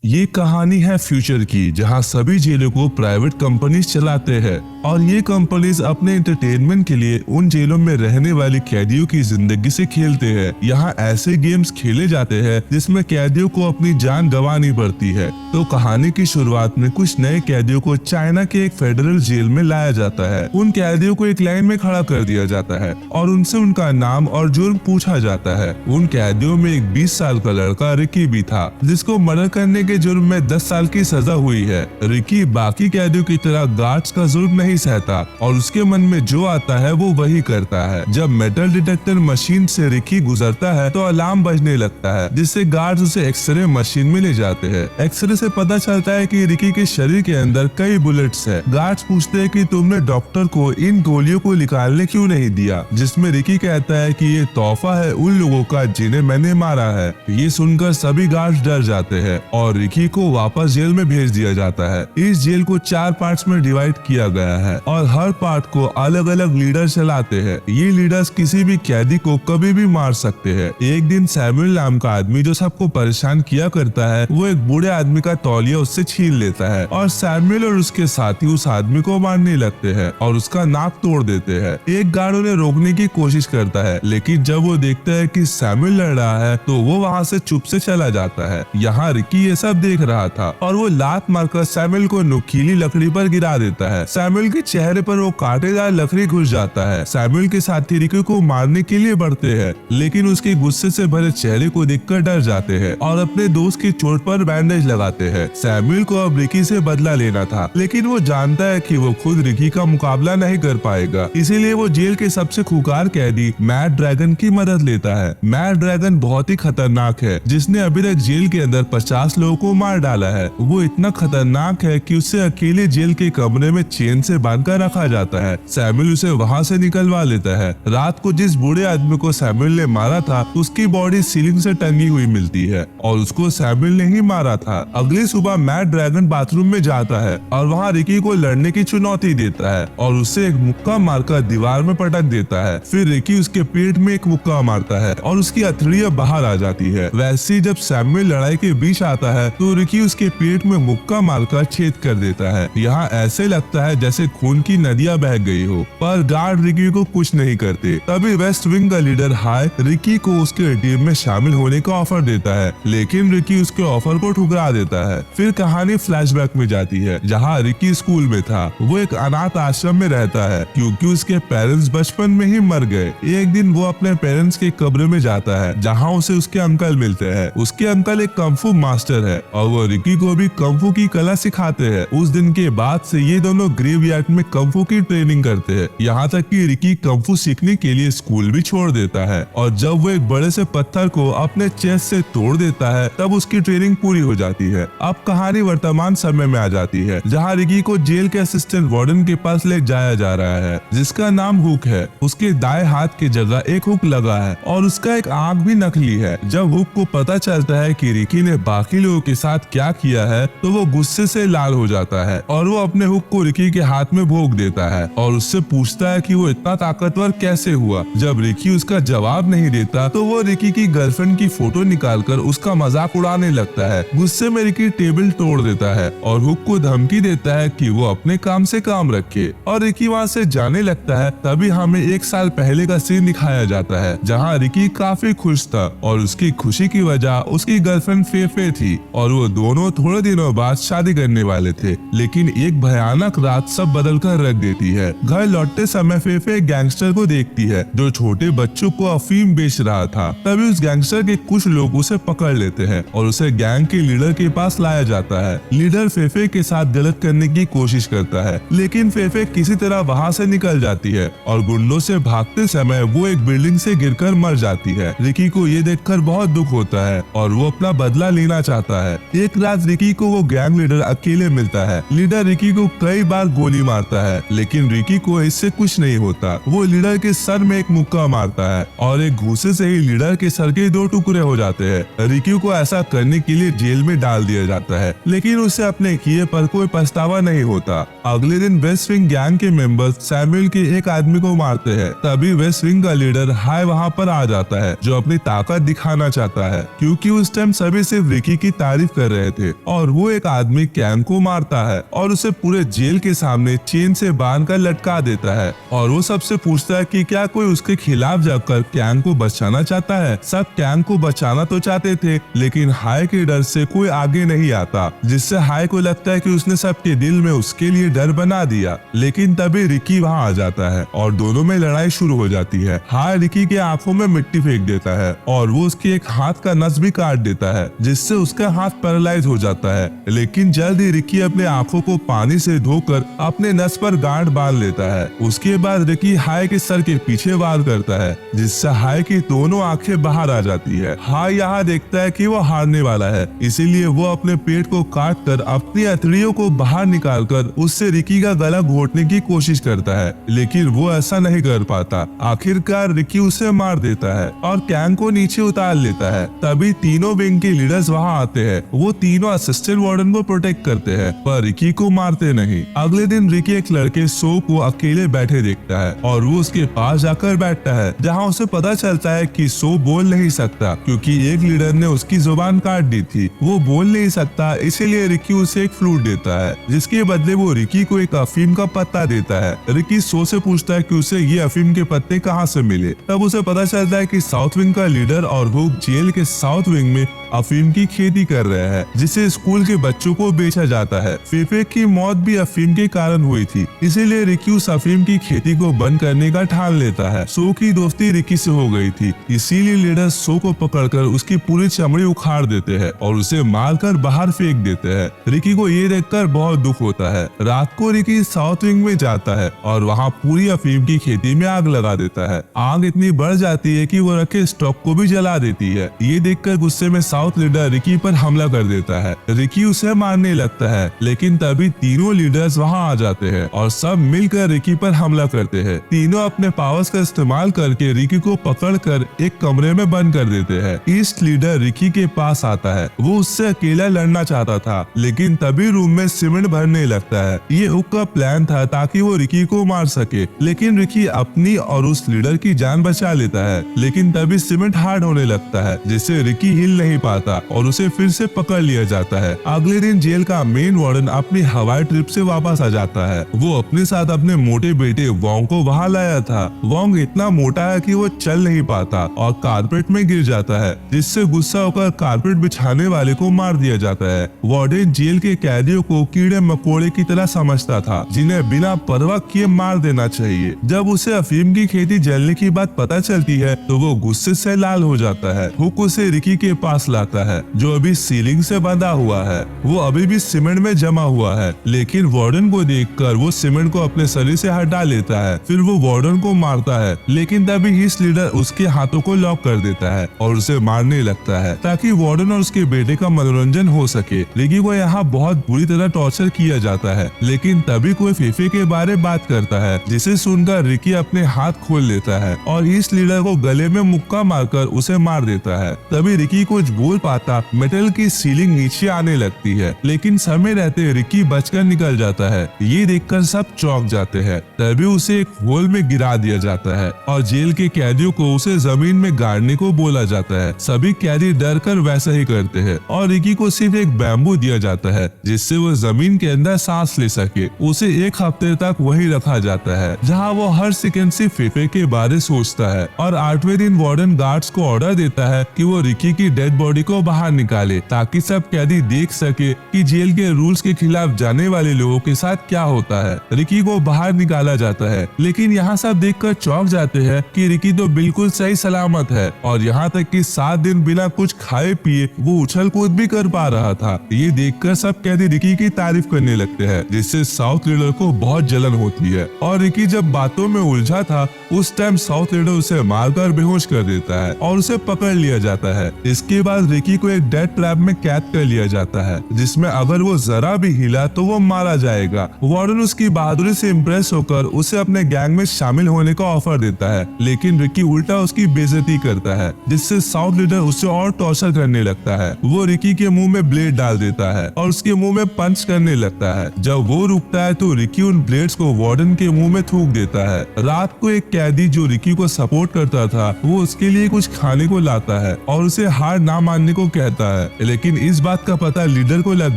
ये कहानी है फ्यूचर की, जहां सभी जेलों को प्राइवेट कंपनीज चलाते हैं और ये कंपनीज अपने एंटरटेनमेंट के लिए उन जेलों में रहने वाली कैदियों की जिंदगी से खेलते हैं। यहाँ ऐसे गेम्स खेले जाते हैं जिसमें कैदियों को अपनी जान गंवानी पड़ती है। तो कहानी की शुरुआत में कुछ नए कैदियों को चाइना के एक फेडरल जेल में लाया जाता है। उन कैदियों को एक लाइन में खड़ा कर दिया जाता है और उनसे उनका नाम और जुर्म पूछा जाता है। उन कैदियों में एक 20 साल का लड़का रिकी भी था, जिसको मर्डर करने के जुर्म में 10 साल की सजा हुई है। रिकी बाकी कैदियों की तरह गार्ड्स का जुर्म नहीं सहता और उसके मन में जो आता है वो वही करता है। जब मेटल डिटेक्टर मशीन से रिकी गुजरता है तो अलार्म बजने लगता है, जिससे गार्ड्स उसे एक्सरे मशीन में ले जाते हैं। एक्सरे से पता चलता है कि रिकी के शरीर के अंदर कई बुलेट्स है। गार्ड्स पूछते हैं कि तुमने डॉक्टर को इन गोलियों को निकालने क्यों नहीं दिया, जिसमें रिकी कहता है कि ये तोहफा है उन लोगों का जिन्हें मैंने मारा है। ये सुनकर सभी गार्ड्स डर जाते हैं और रिकी को वापस जेल में भेज दिया जाता है। इस जेल को 4 पार्ट्स में डिवाइड किया गया है और हर पार्ट को अलग अलग लीडर चलाते हैं। ये लीडर्स किसी भी कैदी को कभी भी मार सकते हैं। एक दिन सैमुअल नाम का आदमी जो सबको परेशान किया करता है, वो एक बूढ़े आदमी का तौलिया उससे छीन लेता है और सैमुअल और उसके साथी उस आदमी को मारने लगते हैं और उसका नाक तोड़ देते हैं। एक गार्ड उन्हें रोकने की कोशिश करता है, लेकिन जब वो देखता है कि सैमुअल लड़ रहा है तो वो वहाँ से चुप से चला जाता है। यहाँ रिकी ये सब देख रहा था और वो लात मारकर सैमुअल को नुकीली लकड़ी पर गिरा देता है। सैमुअल के चेहरे पर वो कांटेदार लकड़ी घुस जाता है। सैमुअल के साथी रिकी को मारने के लिए बढ़ते हैं, लेकिन उसके गुस्से से भरे चेहरे को देखकर डर जाते हैं और अपने दोस्त की चोट पर बैंडेज लगाते हैं। सैमुअल को अब रिकी से बदला लेना था, लेकिन वो जानता है कि वो खुद रिकी का मुकाबला नहीं कर पाएगा, इसीलिए वो जेल के सबसे खूंखार कैदी मैड ड्रैगन की मदद लेता है। मैड ड्रैगन बहुत ही खतरनाक है, जिसने अभी तक जेल के अंदर 50 लोगों को मार डाला है। वो इतना खतरनाक है कि उसे अकेले जेल के कमरे में चेन से बांधकर रखा जाता है। सैमुअल उसे वहाँ से निकलवा लेता है। रात को जिस बूढ़े आदमी को सैमुअल ने मारा था, उसकी बॉडी सीलिंग से टंगी हुई मिलती है और उसको सैमुअल ने ही मारा था। अगली सुबह मैड ड्रैगन बाथरूम में जाता है और वहाँ रिकी को लड़ने की चुनौती देता है और उसे एक मुक्का मारकर दीवार में पटक देता है। फिर रिकी उसके पेट में एक मुक्का मारता है और उसकी अथड़ियाँ बाहर आ जाती है। वैसे ही जब सैमुअल लड़ाई के बीच आता है तो रिकी उसके पेट में मुक्का मारकर छेद कर देता है। यहाँ ऐसे लगता है जैसे खून की नदियाँ बह गई हो, पर गार्ड रिकी को कुछ नहीं करते। तभी वेस्ट विंग का लीडर हाय रिकी को उसके टीम में शामिल होने का ऑफर देता है, लेकिन रिकी उसके ऑफर को ठुकरा देता है। फिर कहानी फ्लैशबैक में जाती है, जहाँ रिकी स्कूल में था। वो एक अनाथ आश्रम में रहता है क्योंकि उसके पेरेंट्स बचपन में ही मर गए। एक दिन वो अपने पेरेंट्स के कब्र में जाता है, जहाँ उसे उसके अंकल मिलते हैं। उसके अंकल एक कंफू मास्टर है और वो रिकी को भी कंफू की कला सिखाते हैं। उस दिन के बाद से ये दोनों ग्रेवयार्ड में कंफू की ट्रेनिंग करते हैं, यहाँ तक कि रिकी कंफू सीखने के लिए स्कूल भी छोड़ देता है और जब वो एक बड़े से पत्थर को अपने चेस्ट से तोड़ देता है तब उसकी ट्रेनिंग पूरी हो जाती है। अब कहानी वर्तमान समय में आ जाती है, जहाँ रिकी को जेल के असिस्टेंट वार्डन के पास ले जाया जा रहा है, जिसका नाम हुक है। उसके दाएं हाथ की जगह एक हुक लगा है और उसका एक आंख भी नकली है। जब हुक को पता चलता है कि रिकी ने बाकी लोगों के साथ क्या किया है तो वो गुस्से से लाल हो जाता है और वो अपने हुक को रिकी के हाथ में भोंक देता है और उससे पूछता है कि वो इतना ताकतवर कैसे हुआ। जब रिकी उसका जवाब नहीं देता तो वो रिकी की गर्लफ्रेंड की फोटो निकालकर उसका मजाक उड़ाने लगता है। गुस्से में रिकी टेबल तोड़ देता है और हुक को धमकी देता है कि वो अपने काम से काम रखे और रिकी वहाँ से जाने लगता है। तभी हमें 1 साल पहले का सीन दिखाया जाता है, जहाँ रिकी काफी खुश था और उसकी खुशी की वजह उसकी गर्लफ्रेंड फेफे थी और वो दोनों थोड़े दिनों बाद शादी करने वाले थे। लेकिन एक भयानक रात सब बदल कर रख देती है। घर लौटते समय फेफे एक गैंगस्टर को देखती है जो छोटे बच्चों को अफीम बेच रहा था। तभी उस गैंगस्टर के कुछ लोग उसे पकड़ लेते हैं और उसे गैंग के लीडर के पास लाया जाता है। लीडर फेफे के साथ गलत करने की कोशिश करता है, लेकिन फेफे किसी तरह वहाँ से निकल जाती है और गुंडों से भागते समय वो एक बिल्डिंग से गिरकर मर जाती है। रिकी को ये देखकर बहुत दुख होता है और वो अपना बदला लेना चाहता है। एक रात रिकी को वो गैंग लीडर अकेले मिलता है। लीडर रिकी को कई बार गोली मारता है, लेकिन रिकी को इससे कुछ नहीं होता। वो लीडर के सर में एक मुक्का मारता है और एक घूसे से ही लीडर के सर के 2 टुकड़े हो जाते हैं। रिकी को ऐसा करने के लिए जेल में डाल दिया जाता है, लेकिन उसे अपने किए पर कोई पछतावा नहीं होता। अगले दिन वेस्ट विंग गैंग के मेंबर्स सैमुअल के एक आदमी को मारते हैं। तभी वेस्ट विंग का लीडर हाय वहाँ पर आ जाता है, जो अपनी ताकत दिखाना चाहता है, क्योंकि उस टाइम सभी सिर्फ रिकी की तारीफ कर रहे थे और वो एक आदमी कैंग को मारता है और उसे पूरे जेल के सामने चेन से बांध कर लटका देता है और वो सबसे पूछता है कि क्या कोई उसके खिलाफ जाकर कैंग को बचाना चाहता है। सब कैंग को बचाना तो चाहते थे, लेकिन हाय के डर से कोई आगे नहीं आता, जिससे हाय को लगता है कि उसने सबके दिल में उसके लिए डर बना दिया। लेकिन तभी रिकी वहाँ आ जाता है और दोनों में लड़ाई शुरू हो जाती है। हाय रिकी के आंखों में मिट्टी फेंक देता है और वो उसके एक हाथ का नस भी काट देता है, जिससे उसका हाथ पैरालाइज हो जाता है। लेकिन जल्द ही रिकी अपने आंखों को पानी से धोकर अपने नस पर गांठ बांध लेता है। उसके बाद रिकी हाय के सर के पीछे वार करता है, जिससे हाय की दोनों आंखें बाहर आ जाती है। हाय यहाँ देखता है कि वो हारने वाला है, इसीलिए वो अपने पेट को काट कर अपनी हथेलियों को बाहर निकालकर उससे रिकी का गला घोटने की कोशिश करता है, लेकिन वो ऐसा नहीं कर पाता। आखिरकार रिकी उसे मार देता है और कैंग को नीचे उतार लेता है। तभी तीनों विंग के लीडर्स वहाँ आते हैं। वो तीनों असिस्टेंट वार्डन को प्रोटेक्ट करते हैं, पर रिकी को मारते नहीं। अगले दिन रिकी एक लड़के सो को अकेले बैठे देखता है और वो उसके पास जाकर बैठता है, जहाँ उसे पता चलता है कि सो बोल नहीं सकता क्योंकि एक लीडर ने उसकी जुबान काट दी थी। वो बोल नहीं सकता, इसीलिए रिकी उसे एक फ्लूट देता है, जिसके बदले वो रिकी को एक अफीम का पत्ता देता है। रिकी सो से पूछता है कि उसे ये अफीम के पत्ते कहाँ से मिले। तब उसे पता चलता है कि साउथ विंग का लीडर और हुक जेल के साउथ विंग में अफीम की खेती कर रहे हैं, जिसे स्कूल के बच्चों को बेचा जाता है। फीफे की मौत भी अफीम के कारण हुई थी, इसीलिए रिकी उस अफीम की खेती को बंद करने का ठान लेता है। सो की दोस्ती रिकी से हो गई थी, इसीलिए लीडर सो को पकड़कर उसकी पूरी चमड़ी उखाड़ देते हैं और उसे मारकर बाहर फेंक देते हैं। रिकी को ये देखकर बहुत दुख होता है। रात को रिकी साउथ विंग में जाता है और वहाँ पूरी अफीम की खेती में आग लगा देता है। आग इतनी बढ़ जाती है कि वो रखे स्टॉक को भी जला देती है। ये देखकर गुस्से में साउथ लीडर रिकी पर हमला कर देता है। रिकी उसे मारने लगता है, लेकिन तभी तीनों लीडर्स वहां आ जाते हैं और सब मिलकर रिकी पर हमला करते हैं। तीनों अपने पावर्स का इस्तेमाल करके रिकी को पकड़कर एक कमरे में बंद कर देते हैं। ईस्ट लीडर रिकी के पास आता है। वो उससे अकेला लड़ना चाहता था, लेकिन तभी रूम में सीमेंट भरने लगता है। ये हुक का प्लान था ताकि वो रिकी को मार सके, लेकिन रिकी अपनी और उस लीडर की जान बचा लेता है। लेकिन तभी सीमेंट हार्ड होने लगता है, जिससे रिकी हिल नहीं पाता और उसे फिर से पकड़ लिया जाता है। अगले दिन जेल का मेन वार्डन अपनी हवाई ट्रिप से वापस आ जाता है। वो अपने साथ अपने मोटे बेटे वोंग को वहाँ लाया था। वोंग इतना मोटा है कि वो चल नहीं पाता और कारपेट में गिर जाता है, जिससे गुस्सा होकर कारपेट बिछाने वाले को मार दिया जाता है। वार्डन जेल के कैदियों को कीड़े मकोड़े की तरह समझता था, जिन्हें बिना परवाह किए मार देना चाहिए। जब उसे अफीम की खेती जलने की बात पता चलती है तो वो गुस्से से लाल हो जाता है। हुक उसे रिकी के पास लाता है, जो अभी सीलिंग से बंधा हुआ है। वो अभी भी सीमेंट में जमा हुआ है, लेकिन वार्डन को देखकर वो सीमेंट को अपने शरीर से हटा लेता है। फिर वो वार्डन को मारता है, लेकिन तभी ईस्ट लीडर उसके हाथों को लॉक कर देता है और उसे मारने लगता है ताकि वार्डन और उसके बेटे का मनोरंजन हो सके। रिकी को यहाँ बहुत बुरी तरह टॉर्चर किया जाता है, लेकिन तभी कोई फीफे के बारे बात करता है, जिसे सुनकर रिकी अपने हाथ खोल लेता है और ईस्ट लीडर को गले में मुक्का मारकर उसे मार देता है। तभी रिकी कुछ बोल पाता मेटल की सीलिंग नीचे आने लगती है, लेकिन समय रहते रिकी बचकर निकल जाता है। ये देखकर सब चौंक जाते हैं। तभी उसे एक होल में गिरा दिया जाता है और जेल के कैदियों को उसे जमीन में गाड़ने को बोला जाता है। सभी कैदी डर कर वैसा ही करते हैं और रिकी को सिर्फ एक बैम्बू दिया जाता है, जिससे वो जमीन के अंदर सांस ले सके। उसे एक हफ्ते तक वही रखा जाता है, जहाँ वो हर सेकंड से फीफे के बारे सोचता है। और 8वें दिन वार्डन गार्ड्स को ऑर्डर देता है कि वो रिकी की डेड बॉडी को बाहर निकाले, ताकि सब कैदी देख सके कि जेल के रूल्स के खिलाफ जाने वाले लोगों के साथ क्या होता है। रिकी को बाहर निकाला जाता है, लेकिन यहाँ सब देखकर चौंक जाते हैं कि रिकी तो बिल्कुल सही सलामत है और यहाँ तक कि 7 दिन बिना कुछ खाए पिए वो उछल कूद भी कर पा रहा था। ये देखकर सब कैदी रिकी की तारीफ करने लगते हैं, जिससे साउथ लीडर को बहुत जलन होती है। और रिकी जब बातों में उलझा था, उस टाइम साउथ लीडर उसे मारकर बेहोश कर देता है और उसे पकड़ लिया जाता है। इसके बाद रिकी को एक डेथ ट्रैप में कैद कर लिया जाता है, जिसमें अगर वो जरा भी हिला तो वो मारा जाएगा। वार्डन उसकी बहादुरी से इम्प्रेस होकर उसे अपने गैंग में शामिल होने का ऑफर देता है, लेकिन रिकी उल्टा उसकी बेइज्जती करता है, जिससे साउथ लीडर उसे और टॉर्चर करने लगता है। वो रिकी के मुंह में ब्लेड डाल देता है और उसके मुंह में पंच करने लगता है। जब वो रुकता है तो रिकी उन ब्लेड्स को वार्डन के मुंह में थूक देता है। रात को एक कैदी जो रिकी को सपोर्ट करता था, वो उसके लिए कुछ खाने को लाता है और उसे हार ना मानने को कहता है। लेकिन इस बात का पता लीडर को लग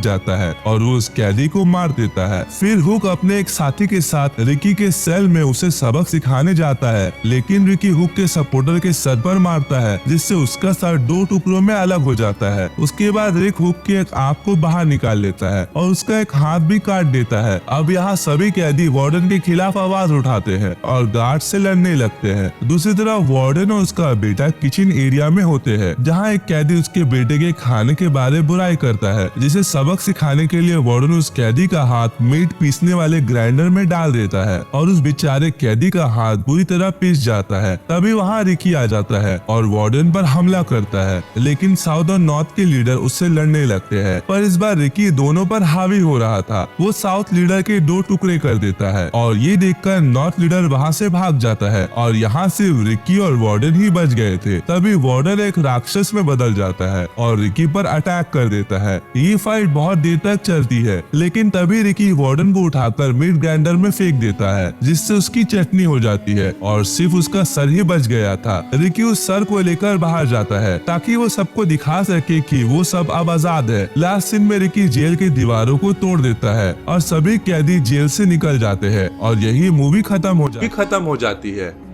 जाता है और वो उस कैदी को मार देता है। फिर हुक अपने एक साथी के साथ रिकी के सेल में उसे सबक सिखाने जाता है, लेकिन रिकी हुक के सपोर्टर के सर पर मारता है, जिससे उसका सर 2 टुकड़ों में अलग हो जाता है। उसके बाद रिक हुक की एक आंख को बाहर निकाल लेता है और उसका एक हाथ भी काट देता है। अब यहाँ सभी कैदी वार्डन के खिलाफ आवाज उठाते हैं और गार्ड से लड़ने लगते हैं। दूसरी तरफ वार्डन और उसका बेटा किचन एरिया में होते हैं, जहाँ एक कैदी उसके बेटे के खाने के बारे बुराई करता है, जिसे सबक सिखाने के लिए वार्डन उस कैदी का हाथ मीट पीसने वाले ग्राइंडर में डाल देता है और उस बेचारे कैदी का हाथ बुरी तरह पीस जाता है। तभी वहाँ रिकी आ जाता है और वार्डन पर हमला करता है, लेकिन साउथ और नॉर्थ के लीडर उससे लड़ने लगते हैं। पर इस बार रिकी दोनों पर हावी हो रहा था। वो साउथ लीडर के 2 टुकड़े कर देता है और ये देखकर नॉर्थ लीडर वहाँ से भाग जाता है और यहाँ सिर्फ रिकी और वार्डन ही बच गए थे। तभी वार्डन एक राक्षस में बदल जाता है और रिकी पर अटैक कर देता है। ये फाइट बहुत देर तक चलती है, लेकिन तभी रिकी वार्डन को उठाकर मीट ग्राइंडर में फेंक देता है, जिससे उसकी चटनी हो जाती है और सिर्फ उसका सर ही बच गया था। रिकी उस सर को लेकर बाहर जाता है ताकि वो सबको दिखा सके कि वो सब अब आजाद है। लास्ट सीन में रिकी जेल की दीवारों को तोड़ देता है और सभी कैदी जेल से निकल जाते हैं और यही मूवी खत्म हो जाती है।